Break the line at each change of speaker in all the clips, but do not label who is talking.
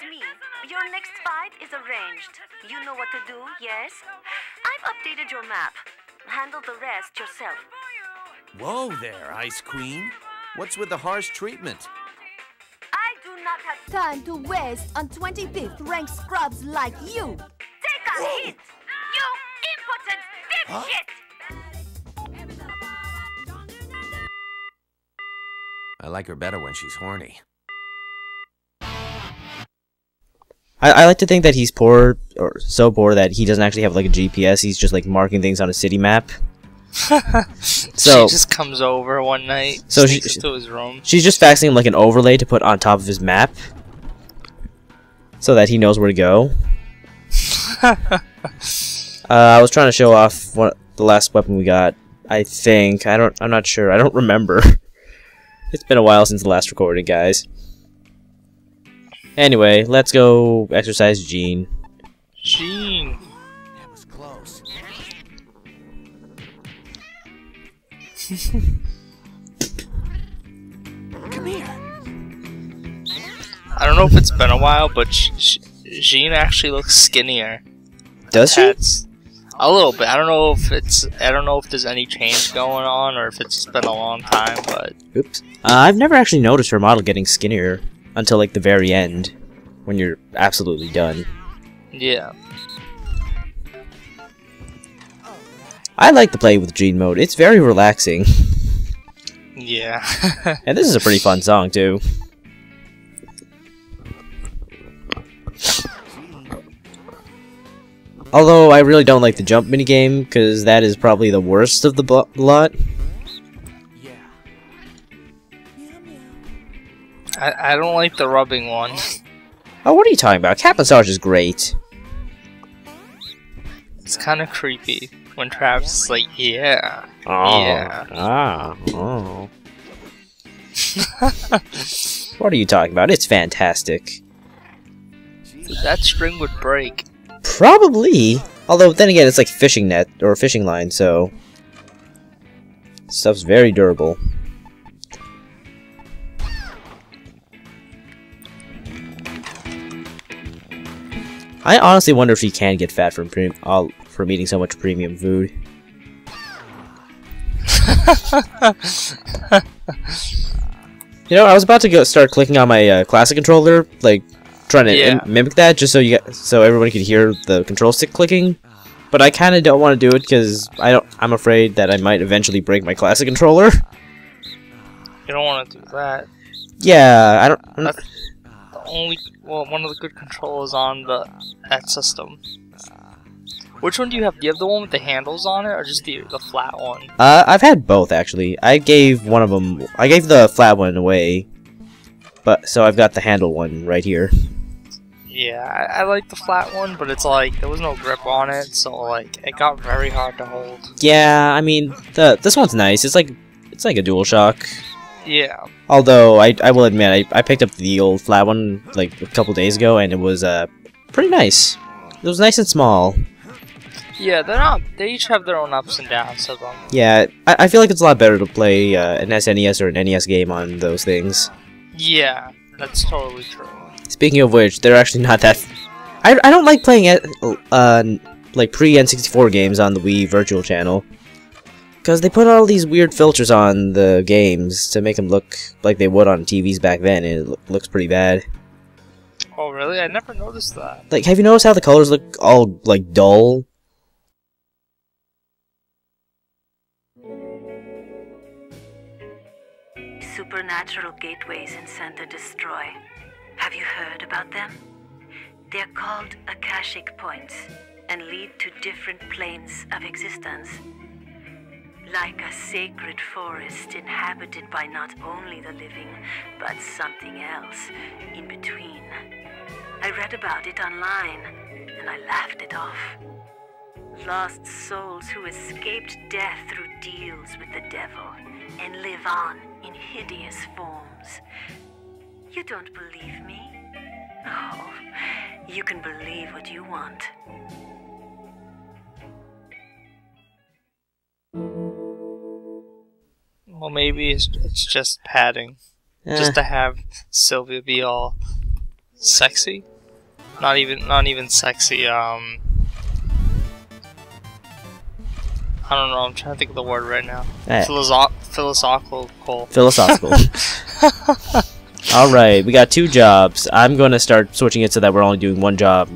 me. Your next fight is arranged. You know what to do, yes? I've updated your map. Handle the rest yourself.
Whoa there, Ice Queen. What's with the harsh treatment?
I do not have
Time to waste on 25th rank scrubs like you.
Take a hit! You impotent dipshit!
I like her better when she's horny.
I like to think that he's poor, or so poor that he doesn't actually have like a GPS. He's just like marking things on a city map.
So she just comes over one night,
so
sneaks into his room.
She's just faxing him like an overlay to put on top of his map, so that he knows where to go. I was trying to show off the last weapon we got. I think I'm not sure. I don't remember. It's been a while since the last recording, guys. Anyway, let's go exercise Jean.
Jean.
That was close. Come here.
I don't know if it's been a while, but Jean actually looks skinnier.
Does she?
That's a little bit. I don't know if there's any change going on or if it's just been a long time, but
Oops. I've never actually noticed her model getting skinnier until like the very end, when you're absolutely done.
yeah.
I like to play with Jean mode. It's very relaxing.
Yeah.
And this is a pretty fun song too. Although I really don't like the jump minigame, because that is probably the worst of the lot.
I don't like the rubbing one.
Oh, what are you talking about? Cat massage is great.
It's kind of creepy when Travis is like, yeah.
Oh,
Yeah.
oh. What are you talking about? It's fantastic.
That string would break.
Probably. Although, then again, it's like fishing net, or fishing line, so... Stuff's very durable. I honestly wonder if he can get fat from eating so much premium food. You know, I was about to start clicking on my classic controller, like trying to mimic that, just so everyone could hear the control stick clicking. But I kind of don't want to do it because I'm afraid that I might eventually break my classic controller.
You don't want to do that.
Yeah,
That's the only one of the good controls on that system. Which one do you have? Do you have the one with the handles on it, or just the flat one?
I've had both actually. I gave one of them. I gave the flat one away, but so I've got the handle one right here.
Yeah, I like the flat one, but it's like there was no grip on it, so like it got very hard to hold.
Yeah, I mean this one's nice. It's like a DualShock.
Yeah.
Although I will admit I picked up the old flat one like a couple days ago, and it was pretty nice. It was nice and small.
Yeah, they're not. They each have their own ups and downs of them.
Yeah, I feel like it's a lot better to play an SNES or an NES game on those things.
Yeah, that's totally true.
Speaking of which, they're actually not that. I don't like playing like pre-N64 games on the Wii Virtual Channel, because they put all these weird filters on the games to make them look like they would on TVs back then, and it looks pretty bad.
Oh really? I never noticed that.
Like, have you noticed how the colors look all like dull?
Supernatural gateways in Center Destroy. Have you heard about them? They're called Akashic points and lead to different planes of existence. Like a sacred forest inhabited by not only the living, but something else in between. I read about it online, and I laughed it off. Lost souls who escaped death through deals with the devil and live on in hideous forms. You don't believe me? Oh, you can believe what you want.
Well, maybe it's just padding. Just to have Sylvia be all sexy. Not even sexy. I don't know. I'm trying to think of the word right now. Philosophical.
Philosophical. Alright, we got 2 jobs. I'm going to start switching it so that we're only doing 1 job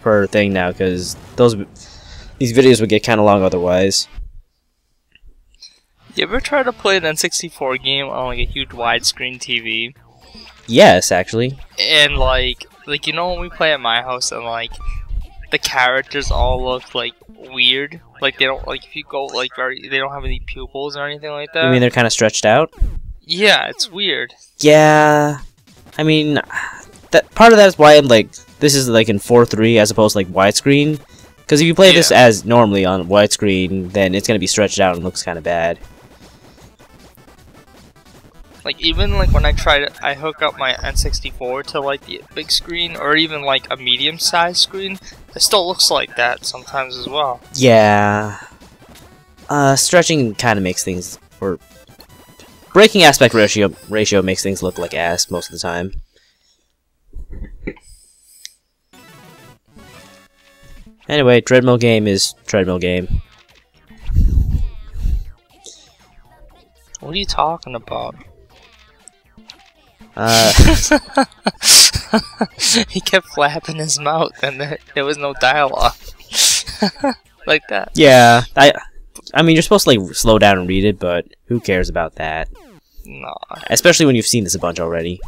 per thing now, because these videos would get kind of long otherwise.
You ever try to play an N64 game on like a huge widescreen TV?
Yes, actually.
And like you know when we play at my house and like the characters all look like weird, like they don't, like if you go like they don't have any pupils or anything like that.
You mean they're kind of stretched out?
Yeah, it's weird.
Yeah, I mean, that part of that is why I'm like, this is like in 4:3 as opposed to like widescreen. Because if you play this as normally on widescreen, then it's gonna be stretched out and looks kind of bad.
Like even like when I hook up my N64 to like the big screen or even like a medium-sized screen, it still looks like that sometimes as well.
Yeah, stretching kind of makes things, or breaking aspect ratio makes things look like ass most of the time. Anyway, treadmill game is treadmill game.
What are you talking about? He kept flapping his mouth and there was no dialogue. Like that.
Yeah, I mean, you're supposed to like slow down and read it, but who cares about that?
Nah.
Especially when you've seen this a bunch already.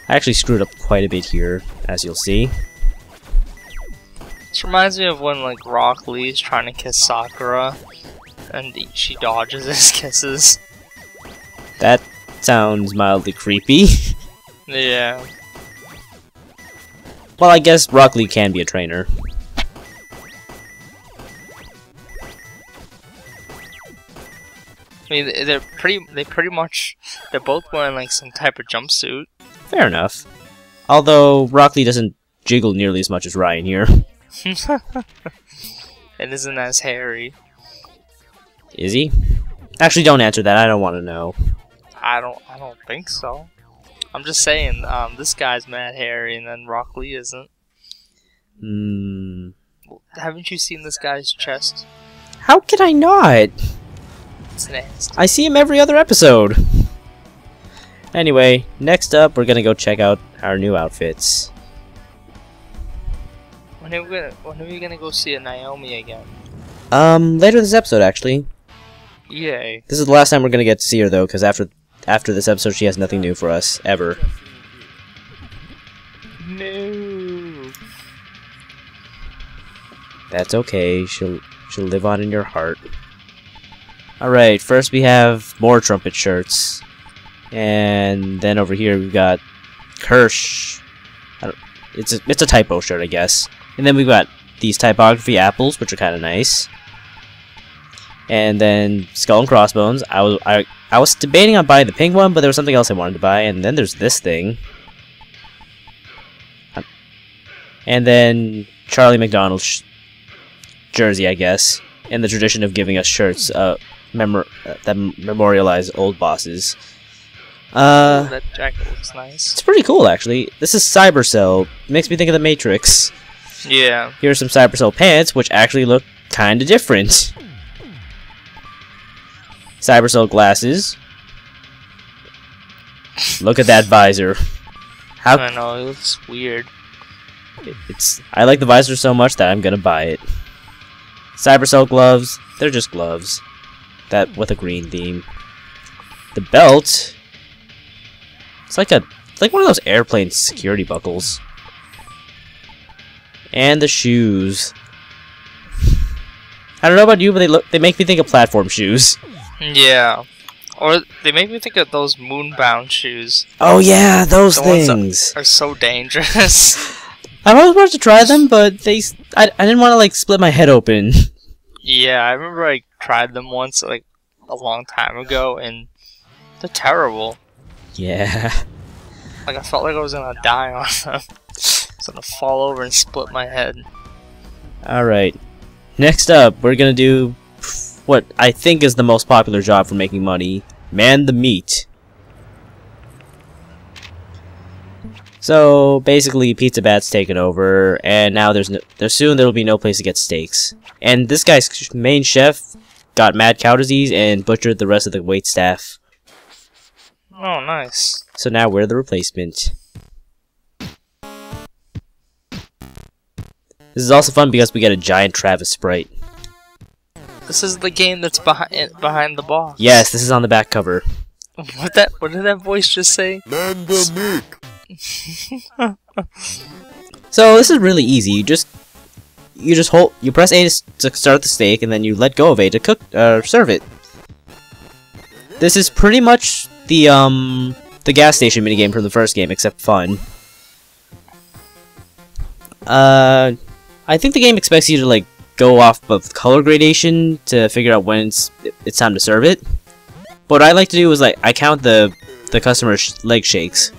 I actually screwed up quite a bit here, as you'll see.
This reminds me of when like Rock Lee is trying to kiss Sakura and she dodges his kisses.
That sounds mildly creepy.
Yeah.
Well, I guess Rock Lee can be a trainer.
I mean, they're both wearing like some type of jumpsuit.
Fair enough. Although Rock Lee doesn't jiggle nearly as much as Ryan here.
It isn't as hairy.
Is he? Actually, don't answer that. I don't want to know.
I don't think so. I'm just saying, this guy's mad hairy and then Rock Lee isn't. Haven't you seen this guy's chest?
How can I not?
It's nasty.
I see him every other episode. Anyway, next up, we're gonna go check out our new outfits.
When are we gonna go see a Naomi again?
Later this episode, actually.
Yay.
This is the last time we're gonna get to see her, though, because after this episode, she has nothing new for us, ever.
No.
That's okay. She'll live on in your heart. Alright, first we have more trumpet shirts. And then over here we've got Kirsch. It's a typo shirt, I guess. And then we've got these typography apples, which are kind of nice. And then Skull and Crossbones. I was debating on buying the pink one, but there was something else I wanted to buy. And then there's this thing. And then Charlie McDonald's jersey, I guess. In the tradition of giving us shirts that memorialize old bosses.
That jacket looks nice.
It's pretty cool, actually. This is Cybercell. Makes me think of the Matrix.
Yeah.
Here's some Cybercell pants, which actually look kind of different. Cybercell glasses. Look at that visor.
I know, it looks weird.
I like the visor so much that I'm gonna buy it. Cybercell gloves. They're just gloves. That with a green theme. The belt. It's like one of those airplane security buckles. And the shoes. I don't know about you, but they make me think of platform shoes.
Yeah. Or they make me think of those moonbound shoes.
Oh yeah, those things
ones are so dangerous.
I've always wanted to try them, but I didn't want to like split my head open.
Yeah, I remember I tried them once like a long time ago, and they're terrible.
Yeah.
Like I felt like I was gonna die on them. I was gonna fall over and split my head.
Alright. Next up, we're gonna do what I think is the most popular job for making money. Man the meat. So basically, Pizza Bat's taken over, and now soon there'll be no place to get steaks. And this guy's main chef got mad cow disease and butchered the rest of the wait staff.
Oh, nice.
So now we're the replacement. This is also fun because we get a giant Travis Sprite.
This is the game that's behind the box.
Yes, this is on the back cover.
What did that voice just say?
So this is really easy. You press A to start the steak, and then you let go of A to serve it. This is pretty much the gas station minigame from the first game, except fun. I think the game expects you to like go off of color gradation to figure out when it's time to serve it. But what I like to do is like I count the customer's leg shakes,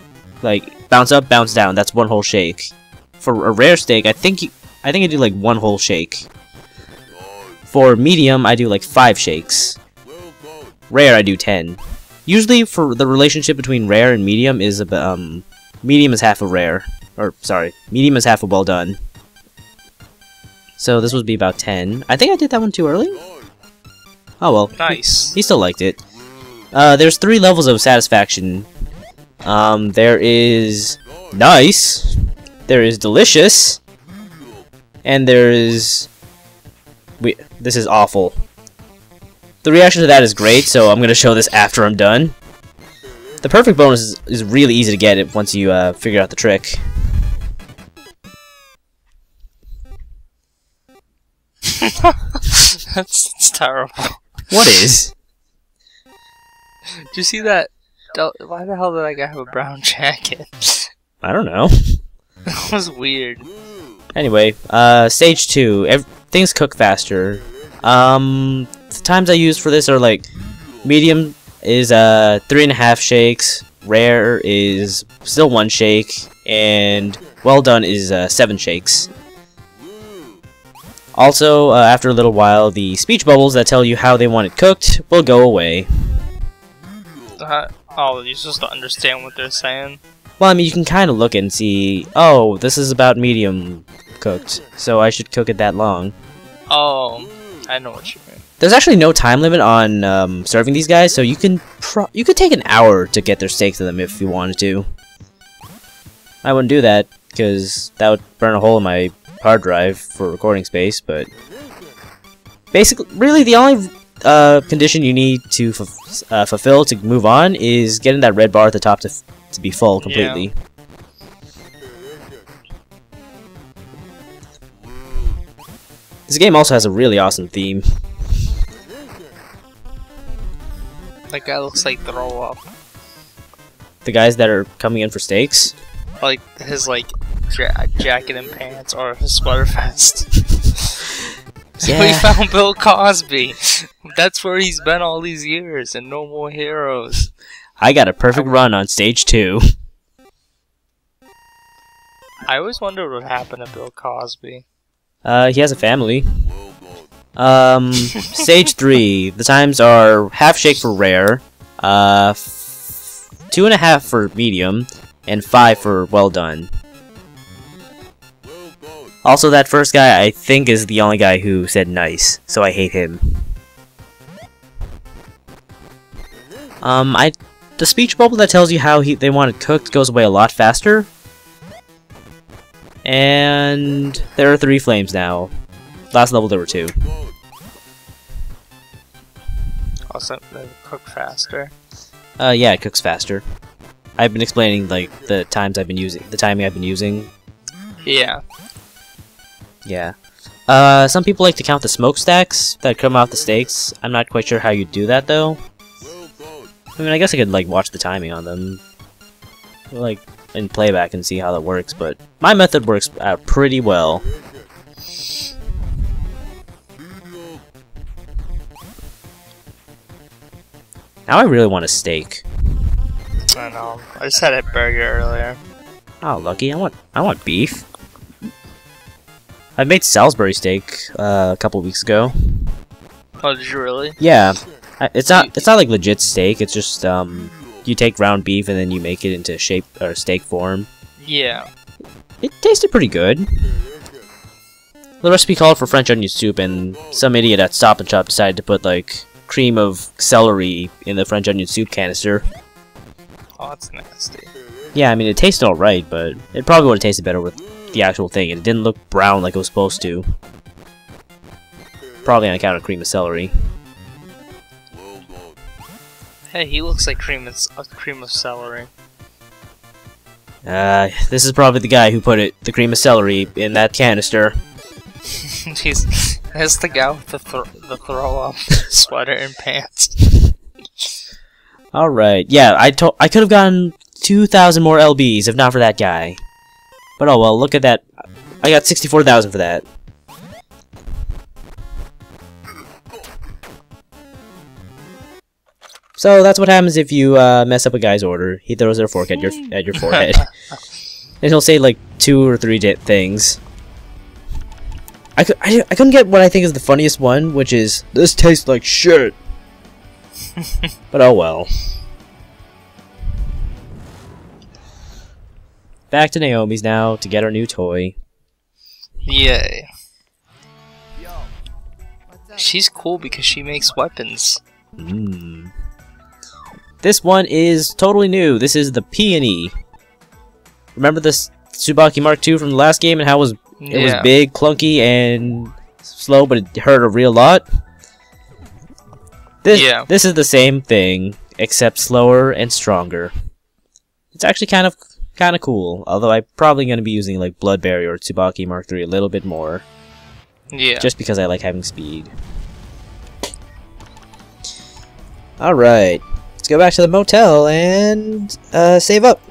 like bounce up, bounce down. That's one whole shake. For a rare steak, I think I do like one whole shake. For medium, I do like 5 shakes. Rare, I do 10. Usually, for the relationship between rare and medium is about medium is half a rare, or sorry, medium is half a well done. So this would be about 10. I think I did that one too early. Oh well.
Nice.
He still liked it. There's 3 levels of satisfaction. There is nice, there is delicious, and there is this is awful. The reaction to that is great, so I'm gonna show this after I'm done. The perfect bonus is really easy to get it once you figure out the trick.
That's terrible.
What is?
Did you see that? Why the hell did that guy have a brown jacket?
I don't know.
That was weird.
Anyway, stage 2. Things cook faster. The times I use for this are like medium is 3.5 shakes, rare is still 1 shake, and well done is 7 shakes. Also, after a little while, the speech bubbles that tell you how they want it cooked will go away.
Oh, you're supposed to understand what they're saying?
Well, I mean, you can kind of look and see, oh, this is about medium cooked, so I should cook it that long.
Oh, I know what you mean.
There's actually no time limit on serving these guys, so you could take an hour to get their steak to them if you wanted to. I wouldn't do that, because that would burn a hole in my hard drive for recording space, but basically, really the only condition you need to fulfill to move on is getting that red bar at the top to be full completely. Yeah. This game also has a really awesome theme.
That guy looks like throw up.
The guys that are coming in for steaks?
Like his jacket and pants, or his sweater vest.
Yeah.
We found Bill Cosby. That's where he's been all these years, and No More Heroes.
I got a perfect run on stage 2.
I always wondered what happened to Bill Cosby.
He has a family. Stage 3. The times are half shake for rare, 2.5 for medium, and 5 for well done. Also, that first guy, I think, is the only guy who said nice, so I hate him. The speech bubble that tells you how they want it cooked goes away a lot faster. And there are 3 flames now. Last level there were 2.
Also, they cook faster.
Yeah, it cooks faster. I've been explaining like the timing I've been using.
Yeah.
Yeah. Some people like to count the smokestacks that come off the steaks. I'm not quite sure how you do that though. I mean, I guess I could like watch the timing on them, like in playback and see how that works. But my method works out pretty well. Now I really want a steak.
I know. I just had a burger earlier.
Oh, lucky! I want beef. I made Salisbury steak a couple weeks ago.
Oh, did you really?
Yeah, it's not like legit steak. It's just you take ground beef and then you make it into shape or steak form.
Yeah.
It tasted pretty good. The recipe called for French onion soup, and some idiot at Stop and Shop decided to put, like, cream of celery in the French onion soup canister.
Oh, that's nasty.
Yeah, I mean, it tasted alright, but it probably would have tasted better with the actual thing. It didn't look brown like it was supposed to. Probably on account of cream of celery.
Hey, he looks like cream of celery.
This is probably the guy who put the cream of celery in that canister.
That's the guy with the throw up sweater and pants.
Alright, yeah, I could have gotten 2,000 more LBs if not for that guy. But oh well, look at that. I got 64,000 for that. So that's what happens if you mess up a guy's order. He throws their fork at your forehead. And he'll say like 2 or 3 things. I couldn't get what I think is the funniest one, which is, "This tastes like shit." But oh well. Back to Naomi's now to get her new toy.
Yay. She's cool because she makes weapons.
This one is totally new. This is the Peony. Remember this Tsubaki Mark II from the last game and how it was big, clunky, and slow, but it hurt a real lot? This is the same thing, except slower and stronger. It's actually kind of cool, although I'm probably going to be using like Bloodberry or Tsubaki Mark III a little bit more.
Yeah.
Just because I like having speed. Alright, let's go back to the motel and save up.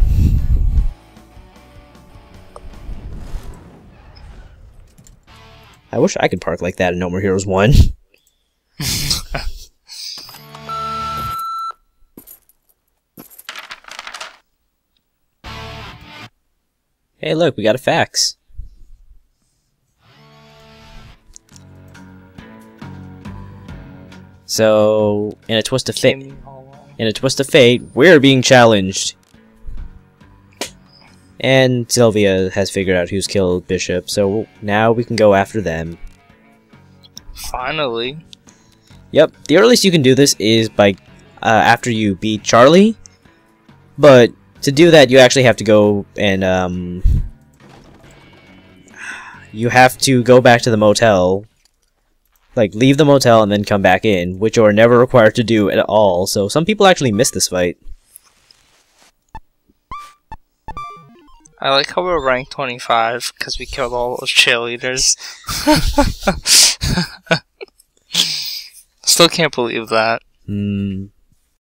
I wish I could park like that in No More Heroes 1. Hey look, we got a fax. So, in a twist of fate, we're being challenged. And Sylvia has figured out who's killed Bishop, so now we can go after them.
Finally.
Yep, the earliest you can do this is by after you beat Charlie. But to do that, you actually have to go and you have to go back to the motel. Like, leave the motel and then come back in, which you are never required to do at all, so some people actually miss this fight.
I like how we're ranked 25, because we killed all those cheerleaders. Still can't believe that.